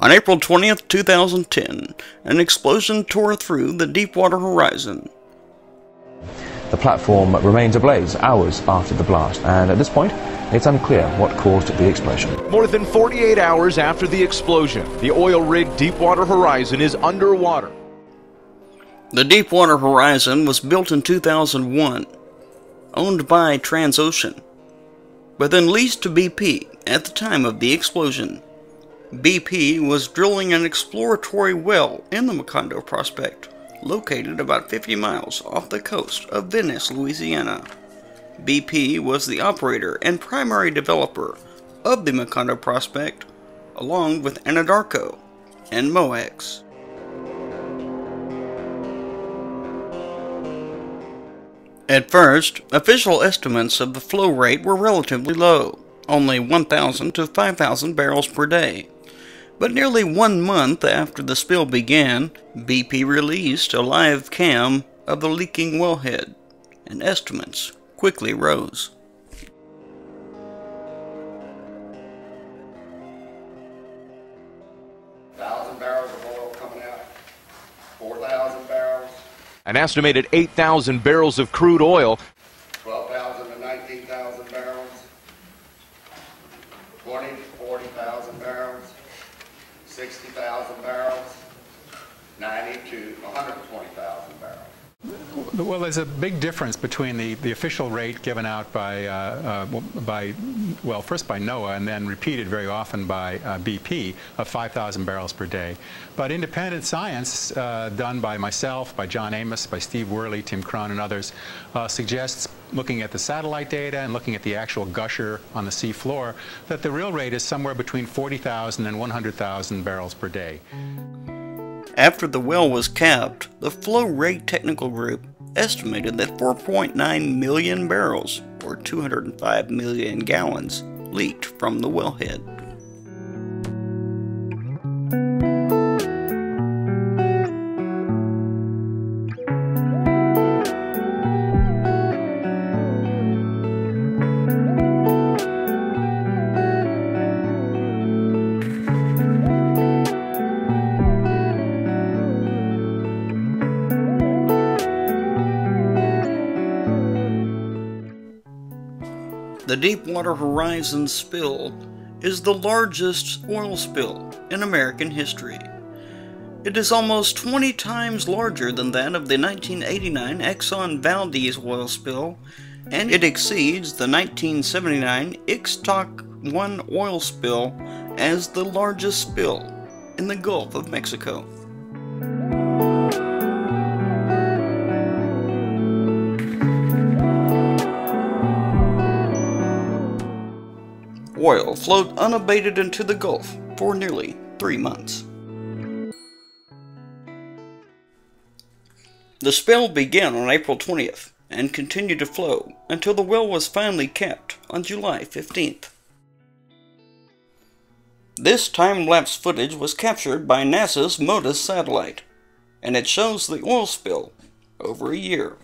On April 20th, 2010, an explosion tore through the Deepwater Horizon. The platform remains ablaze hours after the blast, and at this point, it's unclear what caused the explosion. More than 48 hours after the explosion, the oil rig Deepwater Horizon is underwater. The Deepwater Horizon was built in 2001, owned by Transocean, but then leased to BP at the time of the explosion. BP was drilling an exploratory well in the Macondo prospect, located about 50 miles off the coast of Venice, Louisiana. BP was the operator and primary developer of the Macondo prospect, along with Anadarko and MOEX. At first, official estimates of the flow rate were relatively low, only 1,000 to 5,000 barrels per day. But nearly 1 month after the spill began, BP released a live cam of the leaking wellhead, and estimates quickly rose. Barrels of oil coming out, 4,000 barrels. An estimated 8,000 barrels of crude oil. 12,000 to 19,000 barrels. 20 to 40,000 barrels. 60,000 barrels. 90 to 120,000 barrels. Well, there's a big difference between the official rate given out by first by NOAA and then repeated very often by BP of 5,000 barrels per day. But independent science done by myself, by John Amos, by Steve Worley, Tim Cron, and others suggests, looking at the satellite data and looking at the actual gusher on the sea floor, that the real rate is somewhere between 40,000 and 100,000 barrels per day. After the well was capped, the Flow Rate Technical Group estimated that 4.9 million barrels, or 205 million gallons, leaked from the wellhead. The Deepwater Horizon spill is the largest oil spill in American history. It is almost 20 times larger than that of the 1989 Exxon Valdez oil spill, and it exceeds the 1979 Ixtoc 1 oil spill as the largest spill in the Gulf of Mexico. Oil flowed unabated into the Gulf for nearly 3 months. The spill began on April 20th and continued to flow until the well was finally capped on July 15th. This time-lapse footage was captured by NASA's MODIS satellite, and it shows the oil spill over a year.